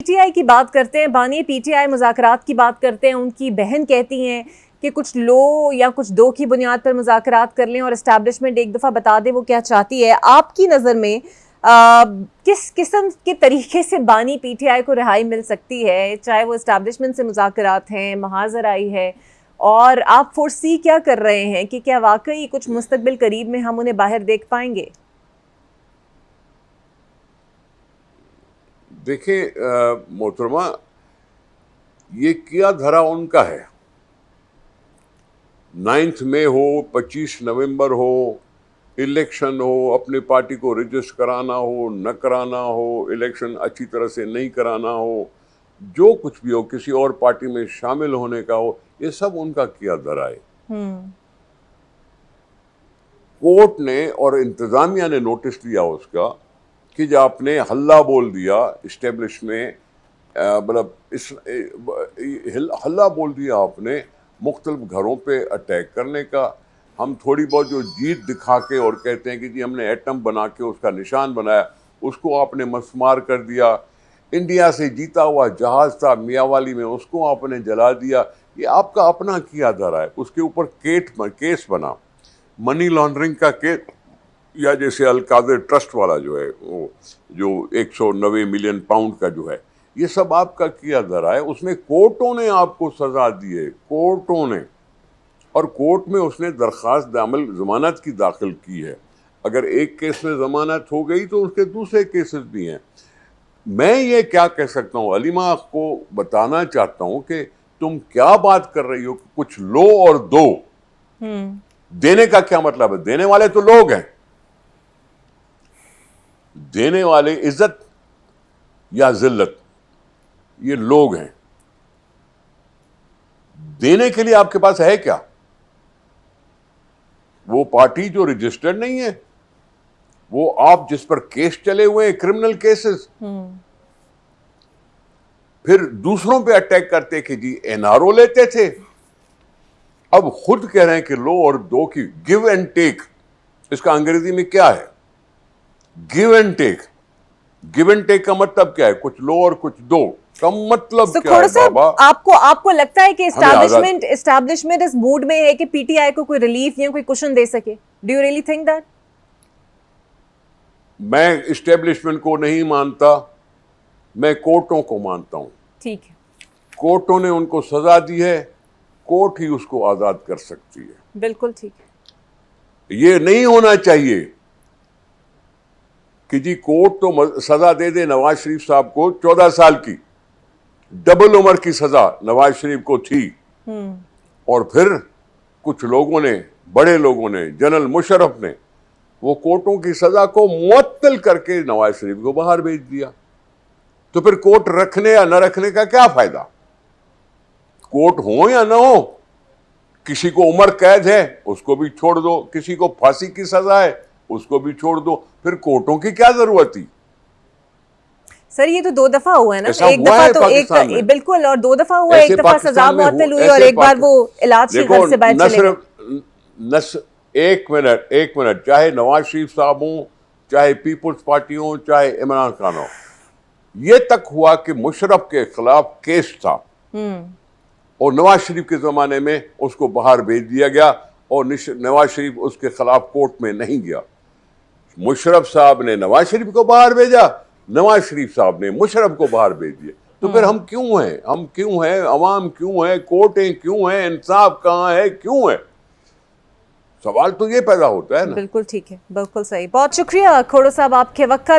P T I کی بات کرتے ہیں، بانی پی ٹی آئی مذاکرات کی بات کرتے ہیں، ان کی بہن کہتی ہیں کہ کچھ لو یا کچھ دو کی بنیاد پر مذاکرات کر لیں اور اسٹیبلشمنٹ ایک دفعہ بتا دے وہ کیا چاہتی ہے۔ آپ کی نظر میں کس قسم کے طریقے سے بانی پی ٹی آئی کو رہائی مل سکتی ہے، چاہے وہ اسٹیبلشمنٹ سے مذاکرات ہیں، محاذ آرائی ہے، اور آپ فورسی کیا کر رہے ہیں کہ کیا واقعی کچھ مستقبل قریب میں ہم انہیں باہر دیکھ پائیں گے؟ دیکھیں محترمہ، یہ کیا دھرا ان کا ہے۔ 9 مئی ہو، 25 نومبر ہو، الیکشن ہو، اپنی پارٹی کو رجسٹر کرانا ہو، نہ کرانا ہو، الیکشن اچھی طرح سے نہیں کرانا ہو، جو کچھ بھی ہو، کسی اور پارٹی میں شامل ہونے کا ہو، یہ سب ان کا کیا دھرا ہے۔ کورٹ نے اور انتظامیہ نے نوٹس لیا اس کا کہ جب آپ نے ہلہ بول دیا اسٹیبلش میں، ہلہ بول دیا آپ نے مختلف گھروں پہ اٹیک کرنے کا۔ ہم تھوڑی بہت جو جیت دکھا کے اور کہتے ہیں کہ جی ہم نے ایٹم بنا کے اس کا نشان بنایا، اس کو آپ نے مسمار کر دیا۔ انڈیا سے جیتا ہوا جہاز تھا میاوالی میں، اس کو آپ نے جلا دیا۔ یہ آپ کا اپنا کیا دھرا ہے۔ اس کے اوپر کیس بنا، منی لانڈرنگ کا کیس، یا جیسے القادر ٹرسٹ والا جو ہے، وہ جو 190 ملین پاؤنڈ کا جو ہے، یہ سب آپ کا کیا دھرا ہے۔ اس میں کورٹوں نے آپ کو سزا دی ہے، کورٹوں نے، اور کورٹ میں اس نے درخواست عمل ضمانت کی داخل کی ہے۔ اگر ایک کیس میں ضمانت ہو گئی تو اس کے دوسرے کیسز بھی ہیں۔ میں یہ کیا کہہ سکتا ہوں، علیمہ کو بتانا چاہتا ہوں کہ تم کیا بات کر رہی ہو کہ کچھ لو اور دو۔ دینے کا کیا مطلب ہے؟ دینے والے تو لوگ ہیں، دینے والے عزت یا ذلت، یہ لوگ ہیں۔ دینے کے لیے آپ کے پاس ہے کیا؟ وہ پارٹی جو رجسٹرڈ نہیں ہے، وہ آپ جس پر کیس چلے ہوئے ہیں، کرمنل کیسز، پھر دوسروں پہ اٹیک کرتے کہ جی این آر او لیتے تھے۔ اب خود کہہ رہے ہیں کہ لو اور دو کی گیو اینڈ ٹیک، اس کا انگریزی میں کیا ہے؟ Give and take. Give and take کا مطلب کیا ہے؟ کچھ لو اور کچھ دو کا مطلب کیا ہے بابا؟ آپ کو لگتا ہے کہ اسٹیبلشمنٹ اس موڈ میں ہے کہ پی ٹی آئی کو کوئی ریلیف یا کوئی کشن دے سکے؟ Do you really think that? میں اسٹیبلشمنٹ کو نہیں مانتا، میں کورٹوں کو مانتا ہوں۔ ٹھیک ہے، کورٹوں نے ان کو سزا دی ہے، کورٹ ہی اس کو آزاد کر سکتی ہے۔ بالکل ٹھیک ہے۔ یہ نہیں ہونا چاہیے کہ جی کورٹ تو سزا دے دے نواز شریف صاحب کو 14 سال کی، ڈبل عمر کی سزا نواز شریف کو تھی، اور پھر کچھ لوگوں نے، بڑے لوگوں نے، جنرل مشرف نے، وہ کورٹوں کی سزا کو معطل کر کے نواز شریف کو باہر بھیج دیا۔ تو پھر کورٹ رکھنے یا نہ رکھنے کا کیا فائدہ؟ کورٹ ہو یا نہ ہو، کسی کو عمر قید ہے اس کو بھی چھوڑ دو، کسی کو پھانسی کی سزا ہے اس کو بھی چھوڑ دو، پھر کورٹوں کی کیا ضرورت تھی؟ سر یہ تو 2 دفعہ ہوا ہے نا، ایسا ایک ہوا دفعہ ہے تو پاکستان میں، بالکل، اور 2 دفعہ ہوا، ایک دفعہ سزا معطل ہوئی اور ایک بار وہ علاج کے گھر سے باہر چلے گئے۔ ایک منٹ، چاہے نواز شریف صاحب ہوں، چاہے پیپلز پارٹی ہوں، چاہے عمران خان ہو، یہ تک ہوا کہ مشرف کے خلاف کیس تھا اور نواز شریف کے زمانے میں اس کو باہر بھیج دیا گیا، اور نواز شریف اس کے خلاف کورٹ میں نہیں گیا۔ مشرف صاحب نے نواز شریف کو باہر بھیجا، نواز شریف صاحب نے مشرف کو باہر بھیج دیا۔ تو پھر ہم کیوں ہیں، عوام کیوں ہے، کورٹیں کیوں ہیں، انصاف کہاں ہے، کیوں ہے؟ سوال تو یہ پیدا ہوتا ہے نا۔ بالکل ٹھیک ہے، بالکل صحیح۔ بہت شکریہ کھوڑو صاحب آپ کے وقت کا۔